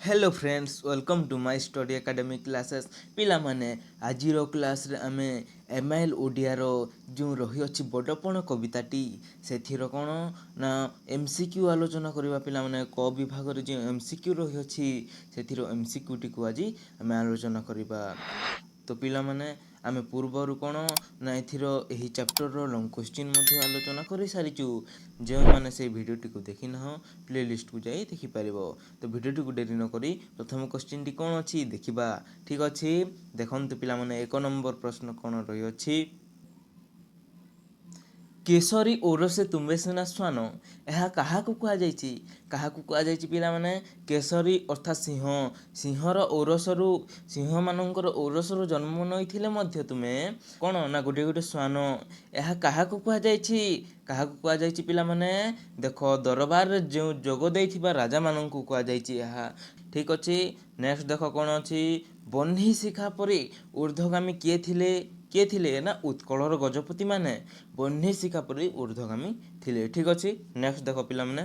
Hello friends welcome to my study academy classes पिला माने आजिर class रे आमे एमआईएल ओडिया रो जो रही अछि बडपण कविताटी सेथिरो कोन ना एमसीक्यू आलोचना करबा पिला माने क विभाग रे जे एमसीक्यू रही अछि सेथिरो एमसीक्यू टी को आजि आमे आलोचना करबा। तो पिला माने आमे पूर्वरु कोन ना एथिरो एही चैप्टर रो लॉन्ग क्वेश्चन मध्ये आलोचना करि सारिचु। जे माने से वीडियो टी को देखि न प्लेलिस्ट को जाई देखि परिबो। तो वीडियो टी को डेरी न करी प्रथम क्वेश्चन टी कोन अछि देखिबा। ठीक अछि देखंतु पिला माने 1 नंबर प्रश्न कोन रही अछि केसरी ओरसे तुम्बे सिना श्वान ଏହା କାହାକୁ କୁହାଯାଇଛି କାହାକୁ କୁହାଯାଇଛି ପିଲାମାନେ କେଶରୀ ଅର୍ଥାତ୍ ସିଂହ ସିଂହର ଔରସରୁ ସିଂହମାନଙ୍କର ଔରସରୁ ଜନ୍ମ ନେଇଥିଲେ ମଧ୍ୟ ତୁମେ କ'ଣ ନା ଗୋଟିଏ ଗୋଟିଏ ଶ୍ୱାନ ଏହା କାହାକୁ କୁହାଯାଇଛି ପିଲାମାନେ ଦେଖ ଦରବାରରେ ଯେଉଁ ଯୋଗ ଦେଇଥିବା ରାଜାମାନଙ୍କୁ କୁହାଯାଇଛି ଏହା ଠିକ୍ ଅଛି। ନେକ୍ସଟ ଦେଖ କ'ଣ ଅଛି ବହ୍ନି ଶିଖା ପରି ଊର୍ଦ୍ଧ୍ୱଗାମୀ କିଏ ଥିଲେ ନା ଉତ୍କଳର ଗଜପତି ମାନେ ବହ୍ନି ଶିଖା ପରି ଊର୍ଦ୍ଧ୍ୱଗାମୀ ଥିଲେ। ଠିକ୍ ଅଛି ନେକ୍ସଟ ଦେଖ ପିଲାମାନେ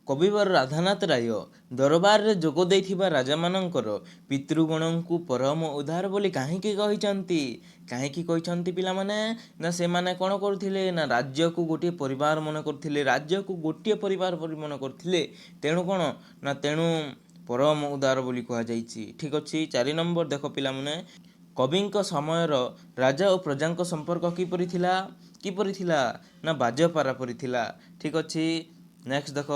କବିବର ରାଧାନାଥ ରାୟ ଦରବାରରେ ଯୋଗ ଦେଇଥିବା ରାଜାମାନଙ୍କର ପିତୃଗଣଙ୍କୁ ପରମ ଉଦାର ବୋଲି କାହିଁକି କହିଛନ୍ତି ପିଲାମାନେ ନା ସେମାନେ କ'ଣ କରୁଥିଲେ ନା ରାଜ୍ୟକୁ ଗୋଟିଏ ପରିବାର ମନେ କରୁଥିଲେ ତେଣୁ କ'ଣ ନା ତେଣୁ ପରମ ଉଦାର ବୋଲି କୁହାଯାଇଛି। ଠିକ୍ ଅଛି 4 ନମ୍ବର ଦେଖ ପିଲାମାନେ କବିଙ୍କ ସମୟର ରାଜା ଓ ପ୍ରଜାଙ୍କ ସମ୍ପର୍କ କିପରି ଥିଲା ନା ବାଜପାରା ପରି ଥିଲା। ଠିକ୍ ଅଛି ନେକ୍ସଟ ଦେଖ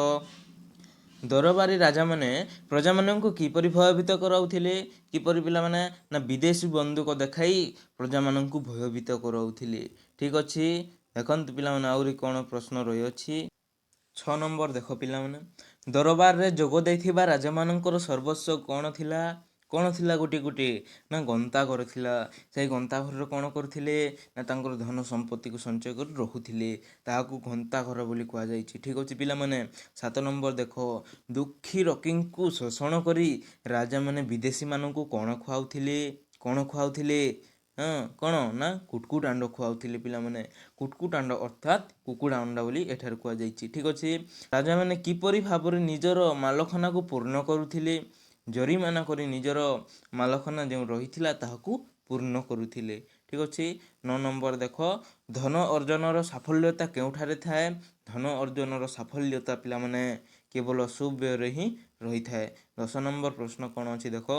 ଦରବାରୀ ରାଜାମାନେ ପ୍ରଜାମାନଙ୍କୁ କିପରି ଭୟଭୀତ କରାଉଥିଲେ କିପରି ପିଲାମାନେ ନା ବିଦେଶୀ ବନ୍ଧୁକ ଦେଖାଇ ପ୍ରଜାମାନଙ୍କୁ ଭୟଭୀତ କରାଉଥିଲେ। ଠିକ୍ ଅଛି ଦେଖନ୍ତୁ ପିଲାମାନେ ଆହୁରି କ'ଣ ପ୍ରଶ୍ନ ରହିଅଛି 6 ନମ୍ବର ଦେଖ ପିଲାମାନେ ଦରବାରରେ ଯୋଗ ଦେଇଥିବା ରାଜାମାନଙ୍କର ସର୍ବସ୍ୱ କ'ଣ ଥିଲା ଗୋଟିଏ ନା ଗନ୍ତାଘର ଥିଲା। ସେଇ ଗନ୍ତାଘରରେ କ'ଣ କରୁଥିଲେ ନା ତାଙ୍କର ଧନ ସମ୍ପତ୍ତିକୁ ସଞ୍ଚୟ କରି ରହୁଥିଲେ ତାହାକୁ ଗନ୍ତାଘର ବୋଲି କୁହାଯାଇଛି। ଠିକ୍ ଅଛି ପିଲାମାନେ 7 ନମ୍ବର ଦେଖ ଦୁଃଖୀ ରଙ୍କୀଙ୍କୁ ଶୋଷଣ କରି ରାଜାମାନେ ବିଦେଶୀମାନଙ୍କୁ କ'ଣ ଖୁଆଉଥିଲେ କ'ଣ ନା କୁଟକୁଟ ଆଣ୍ଡ ଖୁଆଉଥିଲେ ପିଲାମାନେ କୁଟକୁଟ ଆଣ୍ଡ ଅର୍ଥାତ୍ କୁକୁଡ଼ା ଅଣ୍ଡା ବୋଲି ଏଠାରେ କୁହାଯାଇଛି। ଠିକ୍ ଅଛି ରାଜାମାନେ କିପରି ଭାବରେ ନିଜର ମାଲଖାନାକୁ ପୂର୍ଣ୍ଣ କରୁଥିଲେ ଜରିମାନା କରି ନିଜର ମାଲଖାନା ଯେଉଁ ରହିଥିଲା ତାହାକୁ ପୂର୍ଣ୍ଣ କରୁଥିଲେ। ଠିକ୍ ଅଛି 9 ନମ୍ବର ଦେଖ ଧନ ଅର୍ଜନର ସାଫଲ୍ୟତା କେଉଁଠାରେ ଥାଏ ଧନ ଅର୍ଜନର ସାଫଲ୍ୟତା ପିଲାମାନେ କେବଳ ସୁବ୍ୟୟରେ ହିଁ ରହିଥାଏ। 10 ନମ୍ବର ପ୍ରଶ୍ନ କ'ଣ ଅଛି ଦେଖ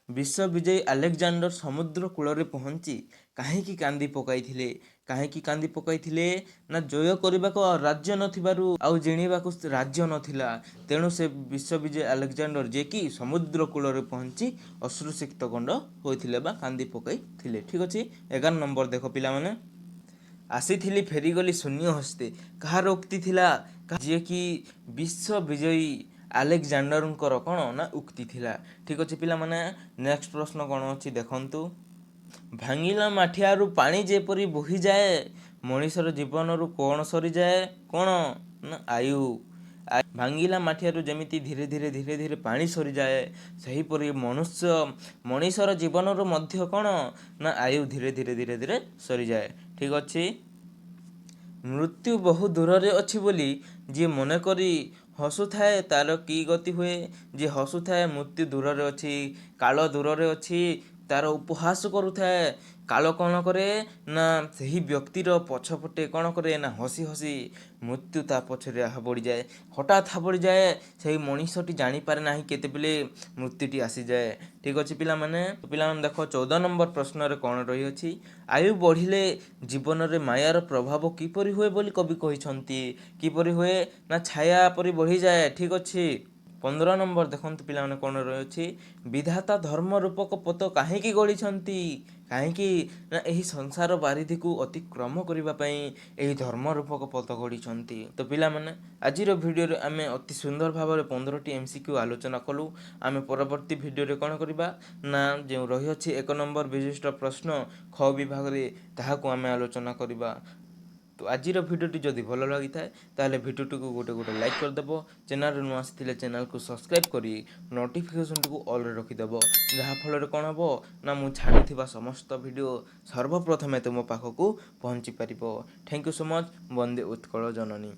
ବିଶ୍ୱବିଜୟୀ ଆଲେକଜାଣ୍ଡର ସମୁଦ୍ର କୂଳରେ ପହଞ୍ଚି କାହିଁକି କାନ୍ଦି ପକାଇଥିଲେ ନା ଜୟ କରିବାକୁ ରାଜ୍ୟ ନଥିବାରୁ ଆଉ ଜିଣିବାକୁ ରାଜ୍ୟ ନଥିଲା ତେଣୁ ସେ ବିଶ୍ୱବିଜୟୀ ଆଲେକଜାଣ୍ଡର ଯିଏକି ସମୁଦ୍ର କୂଳରେ ପହଞ୍ଚି ଅଶ୍ରୁସିକ୍ତ ଗଣ୍ଡ ହୋଇଥିଲେ ବା କାନ୍ଦି ପକାଇଥିଲେ। ଠିକ୍ ଅଛି 11 ନମ୍ବର ଦେଖ ପିଲାମାନେ ଆସିଥିଲି ଫେରିଗଲି ଶୂନ୍ୟ ହସ୍ତେ କାହାର ଉକ୍ତି ଥିଲା ଯିଏକି ବିଶ୍ୱବିଜୟୀ ଆଲେକଜାଣ୍ଡରଙ୍କର କ'ଣ ନା ଉକ୍ତି ଥିଲା। ଠିକ୍ ଅଛି ପିଲାମାନେ ନେକ୍ସଟ ପ୍ରଶ୍ନ କ'ଣ ଅଛି ଦେଖନ୍ତୁ ଭାଙ୍ଗିଲା ମାଠିଆରୁ ପାଣି ଯେପରି ବୋହିଯାଏ ମଣିଷର ଜୀବନରୁ କ'ଣ ସରିଯାଏ କ'ଣ ନା ଆୟୁ ଭାଙ୍ଗିଲା ମାଠିଆରୁ ଯେମିତି ଧୀରେ ଧୀରେ ପାଣି ସରିଯାଏ ସେହିପରି ମଣିଷର ଜୀବନରୁ ମଧ୍ୟ କ'ଣ ନା ଆୟୁ ଧୀରେ ଧୀରେ ସରିଯାଏ। ଠିକ୍ ଅଛି ମୃତ୍ୟୁ ବହୁ ଦୂରରେ ଅଛି ବୋଲି ଯିଏ ମନେ କରି ହସୁଥାଏ ତାର କି ଗତି ହୁଏ ଯିଏ ହସୁଥାଏ ମୃତ୍ୟୁ ଦୂରରେ ଅଛି କାଳ ଦୂରରେ ଅଛି ତାର ଉପହାସ କରୁଥାଏ କାଳ କ'ଣ କରେ ନା ସେହି ବ୍ୟକ୍ତିର ପଛପଟେ କ'ଣ କରେ ନା ହସି ମୃତ୍ୟୁ ତା ପଛରେ ହଠାତ୍ ହାବଡ଼ିଯାଏ ସେହି ମଣିଷଟି ଜାଣିପାରେ ନାହିଁ କେତେବେଳେ ମୃତ୍ୟୁଟି ଆସିଯାଏ। ଠିକ୍ ଅଛି ପିଲାମାନେ ଦେଖ 14 ନମ୍ବର ପ୍ରଶ୍ନରେ କ'ଣ ରହିଅଛି ଆୟୁ ବଢ଼ିଲେ ଜୀବନରେ ମାୟାର ପ୍ରଭାବ କିପରି ହୁଏ ବୋଲି କବି କହିଛନ୍ତି କିପରି ହୁଏ ନା ଛାୟା ପରି ବଢ଼ିଯାଏ। ଠିକ୍ ଅଛି 15 ନମ୍ବର ଦେଖନ୍ତୁ ପିଲାମାନେ କ'ଣ ରହିଅଛି ବିଧାତା ଧର୍ମ ରୂପକ ପଥ କାହିଁକି ଗଢ଼ିଛନ୍ତି କାହିଁକି ନା ଏହି ସଂସାର ବାରିଧିକୁ ଅତିକ୍ରମ କରିବା ପାଇଁ ଏହି ଧର୍ମ ରୂପକ ପଥ ଗଢ଼ିଛନ୍ତି। ତ ପିଲାମାନେ ଆଜିର ଭିଡ଼ିଓରେ ଆମେ ଅତି ସୁନ୍ଦର ଭାବରେ 15ଟି MCQ ଆଲୋଚନା କଲୁ। ଆମେ ପରବର୍ତ୍ତୀ ଭିଡ଼ିଓରେ କ'ଣ କରିବା ନା ଯେଉଁ ରହିଅଛି 1 ନମ୍ବର ବିଶିଷ୍ଟ ପ୍ରଶ୍ନ ଖ ବିଭାଗରେ ତାହାକୁ ଆମେ ଆଲୋଚନା କରିବା। ତ ଆଜିର ଭିଡ଼ିଓଟି ଯଦି ଭଲ ଲାଗିଥାଏ ତାହେଲେ ଭିଡ଼ିଓଟିକୁ ଗୋଟେ ଲାଇକ୍ କରିଦେବ ଚ୍ୟାନେଲରେ ନୂଆ ଆସିଥିଲେ ଚ୍ୟାନେଲକୁ ସବସ୍କ୍ରାଇବ୍ କରି ନୋଟିଫିକେସନଟିକୁ ଅଲ୍ରେ ରଖିଦେବ ଯାହାଫଳରେ କ'ଣ ହେବ ନା ମୁଁ ଛାଡ଼ୁଥିବା ସମସ୍ତ ଭିଡ଼ିଓ ସର୍ବପ୍ରଥମେ ତୁମ ପାଖକୁ ପହଞ୍ଚି ପାରିବ। ଥ୍ୟାଙ୍କ ୟୁ ସୋ ମଚ୍ ବନ୍ଦେ ଉତ୍କଳ ଜନନୀ।